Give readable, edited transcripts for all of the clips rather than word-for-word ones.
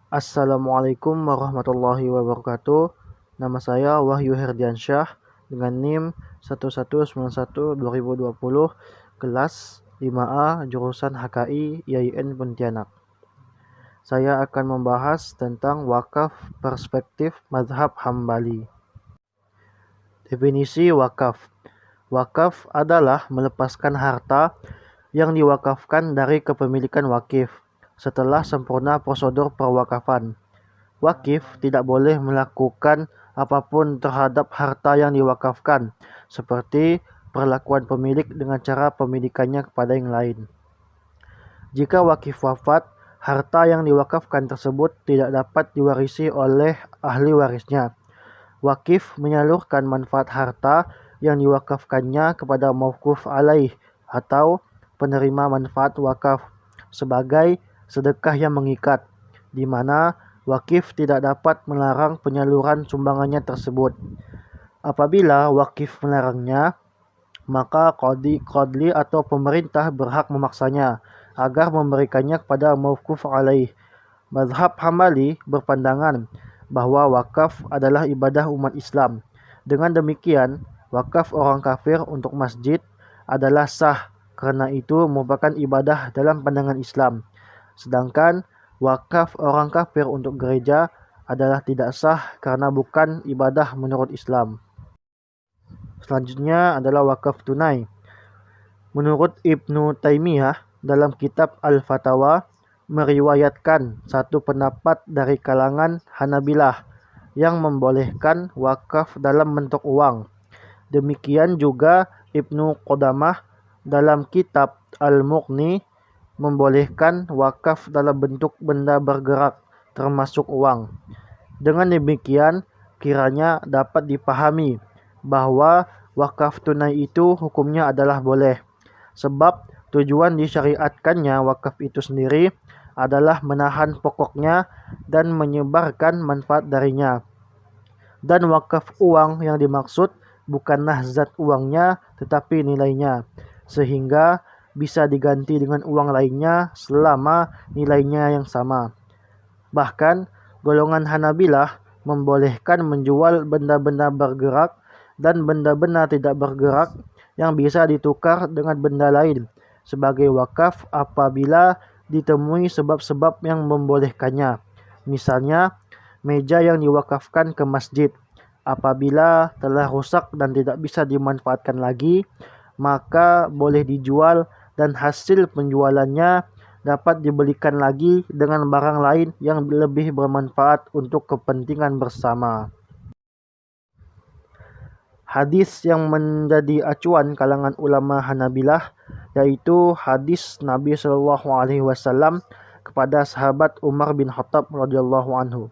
Assalamualaikum warahmatullahi wabarakatuh. Nama saya Wahyu Herdiansyah dengan NIM 1191-2020, kelas 5A, jurusan HKI IAIN Pontianak. Saya akan membahas tentang wakaf perspektif mazhab Hambali. Definisi wakaf. Wakaf adalah melepaskan harta yang diwakafkan dari kepemilikan wakif setelah sempurna prosedur perwakafan. Wakif tidak boleh melakukan apapun terhadap harta yang diwakafkan, seperti perlakuan pemilik dengan cara pemilikannya kepada yang lain. Jika wakif wafat, harta yang diwakafkan tersebut tidak dapat diwarisi oleh ahli warisnya. Wakif menyalurkan manfaat harta yang diwakafkannya kepada mauquf alaih atau penerima manfaat wakaf sebagai sedekah yang mengikat, di mana wakif tidak dapat melarang penyaluran sumbangannya tersebut. Apabila wakif melarangnya, maka qadli atau pemerintah berhak memaksanya agar memberikannya kepada mauquf alaih. Mazhab Hambali berpandangan bahwa wakaf adalah ibadah umat Islam. Dengan demikian, wakaf orang kafir untuk masjid adalah sah karena itu merupakan ibadah dalam pandangan Islam. Sedangkan wakaf orang kafir untuk gereja adalah tidak sah karena bukan ibadah menurut Islam. Selanjutnya adalah wakaf tunai. Menurut Ibnu Taimiyah dalam kitab Al-Fatawa, meriwayatkan satu pendapat dari kalangan Hanabilah yang membolehkan wakaf dalam bentuk uang. Demikian juga Ibnu Qudamah dalam kitab Al-Mughni membolehkan wakaf dalam bentuk benda bergerak termasuk uang. Dengan demikian, kiranya dapat dipahami bahwa wakaf tunai itu hukumnya adalah boleh, sebab tujuan disyariatkannya wakaf itu sendiri adalah menahan pokoknya dan menyebarkan manfaat darinya. Dan wakaf uang yang dimaksud bukanlah zat uangnya tetapi nilainya, sehingga bisa diganti dengan uang lainnya selama nilainya yang sama. Bahkan golongan Hanabilah membolehkan menjual benda-benda bergerak dan benda-benda tidak bergerak yang bisa ditukar dengan benda lain sebagai wakaf apabila ditemui sebab-sebab yang membolehkannya. Misalnya, meja yang diwakafkan ke masjid apabila telah rusak dan tidak bisa dimanfaatkan lagi, maka boleh dijual dan hasil penjualannya dapat dibelikan lagi dengan barang lain yang lebih bermanfaat untuk kepentingan bersama. Hadis yang menjadi acuan kalangan ulama Hanabilah yaitu hadis Nabi SAW kepada sahabat Umar bin Khattab radhiyallahu anhu.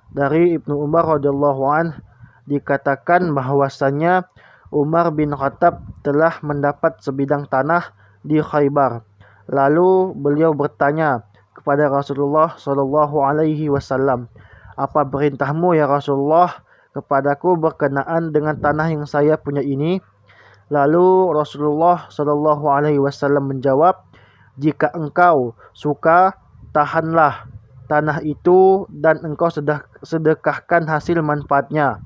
Dari Ibnu Umar radhiyallahu anhu dikatakan bahwasannya Umar bin Khattab telah mendapat sebidang tanah di Khaybar. Lalu beliau bertanya kepada Rasulullah SAW, "Apa perintahmu ya Rasulullah kepadaku berkenaan dengan tanah yang saya punya ini?" Lalu Rasulullah SAW menjawab, "Jika engkau suka, tahanlah tanah itu dan engkau sedekahkan hasil manfaatnya."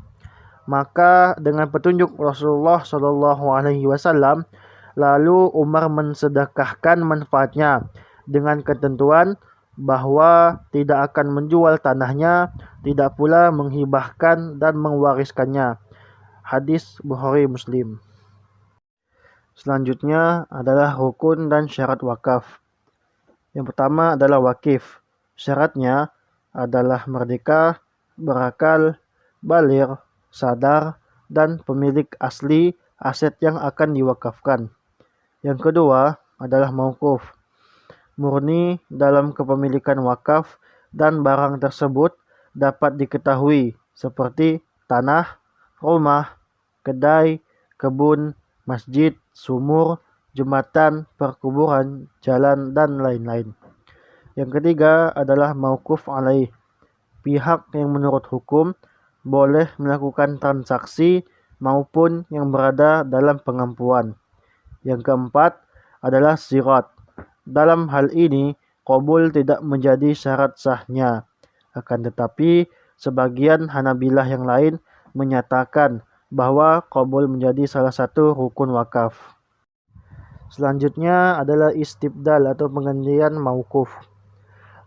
Maka dengan petunjuk Rasulullah SAW, lalu Umar mensedekahkan manfaatnya dengan ketentuan bahwa tidak akan menjual tanahnya, tidak pula menghibahkan dan mewariskannya. Hadis Bukhari Muslim. Selanjutnya adalah rukun dan syarat wakaf. Yang pertama adalah wakif. Syaratnya adalah merdeka, berakal, baligh, sadar, dan pemilik asli aset yang akan diwakafkan. Yang kedua adalah mauquf. Murni dalam kepemilikan wakaf dan barang tersebut dapat diketahui seperti tanah, rumah, kedai, kebun, masjid, sumur, jembatan, perkuburan, jalan, dan lain-lain. Yang ketiga adalah mauquf alaih. Pihak yang menurut hukum boleh melakukan transaksi maupun yang berada dalam pengampuan. Yang keempat adalah sirat. Dalam hal ini, qabul tidak menjadi syarat sahnya. Akan tetapi, sebagian Hanabilah yang lain menyatakan bahwa qabul menjadi salah satu rukun wakaf. Selanjutnya adalah istibdal atau penggantian mauquf.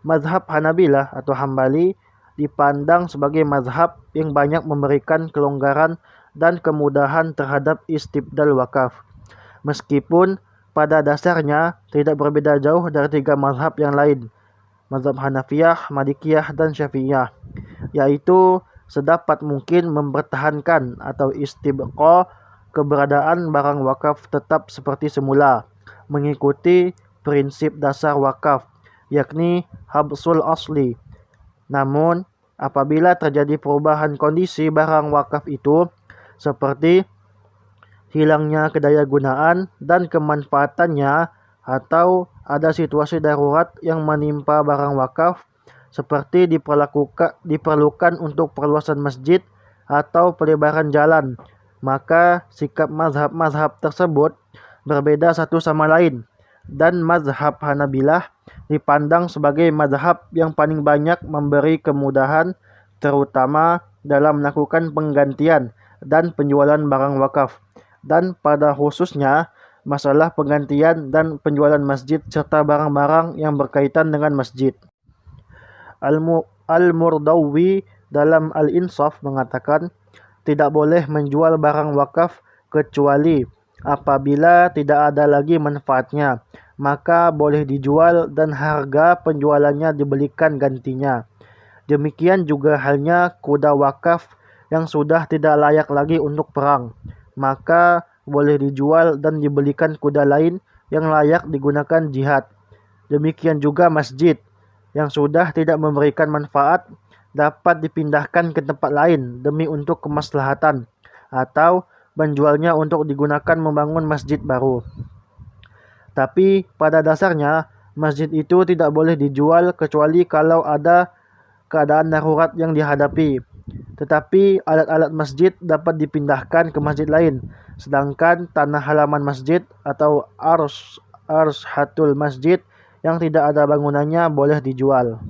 Mazhab Hanabilah atau Hambali dipandang sebagai mazhab yang banyak memberikan kelonggaran dan kemudahan terhadap istibdal wakaf. Meskipun pada dasarnya tidak berbeda jauh dari tiga mazhab yang lain, mazhab Hanafiyah, Malikiyah, dan Syafi'iyah, yaitu sedapat mungkin mempertahankan atau istibqa keberadaan barang wakaf tetap seperti semula, mengikuti prinsip dasar wakaf, yakni habsul asli. Namun, apabila terjadi perubahan kondisi barang wakaf itu, seperti hilangnya kedayagunaan dan kemanfaatannya, atau ada situasi darurat yang menimpa barang wakaf, seperti diperlukan untuk perluasan masjid atau pelebaran jalan, maka sikap mazhab-mazhab tersebut berbeda satu sama lain, dan mazhab Hanabilah dipandang sebagai mazhab yang paling banyak memberi kemudahan, terutama dalam melakukan penggantian dan penjualan barang wakaf, dan pada khususnya masalah penggantian dan penjualan masjid serta barang-barang yang berkaitan dengan masjid. Al-Murdawi dalam Al-Insaf mengatakan, tidak boleh menjual barang wakaf kecuali apabila tidak ada lagi manfaatnya, maka boleh dijual dan harga penjualannya dibelikan gantinya. Demikian juga halnya kuda wakaf yang sudah tidak layak lagi untuk perang, maka boleh dijual dan dibelikan kuda lain yang layak digunakan jihad. Demikian juga masjid yang sudah tidak memberikan manfaat dapat dipindahkan ke tempat lain demi untuk kemaslahatan, atau menjualnya untuk digunakan membangun masjid baru. Tapi pada dasarnya masjid itu tidak boleh dijual kecuali kalau ada keadaan darurat yang dihadapi. Tetapi alat-alat masjid dapat dipindahkan ke masjid lain, sedangkan tanah halaman masjid atau arshatul masjid yang tidak ada bangunannya boleh dijual.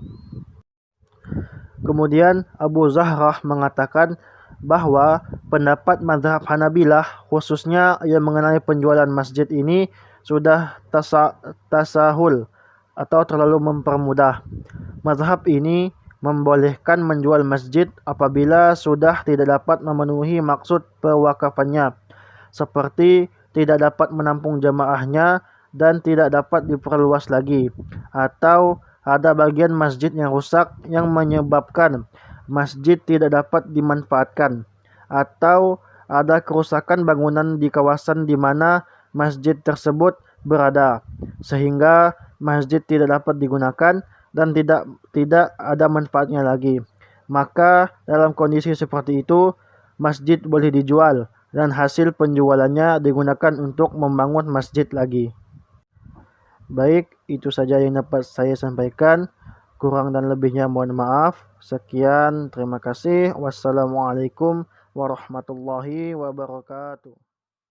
Kemudian Abu Zahrah mengatakan bahwa pendapat mazhab Hanabilah khususnya yang mengenai penjualan masjid ini sudah tasahul atau terlalu mempermudah. Mazhab ini membolehkan menjual masjid apabila sudah tidak dapat memenuhi maksud pewakafannya, seperti tidak dapat menampung jamaahnya dan tidak dapat diperluas lagi, atau ada bagian masjid yang rusak yang menyebabkan masjid tidak dapat dimanfaatkan, atau ada kerusakan bangunan di kawasan di mana masjid tersebut berada, sehingga masjid tidak dapat digunakan dan tidak ada manfaatnya lagi. Maka dalam kondisi seperti itu, masjid boleh dijual dan hasil penjualannya digunakan untuk membangun masjid lagi. Baik, itu saja yang dapat saya sampaikan. Kurang dan lebihnya mohon maaf. Sekian, terima kasih. Wassalamualaikum warahmatullahi wabarakatuh.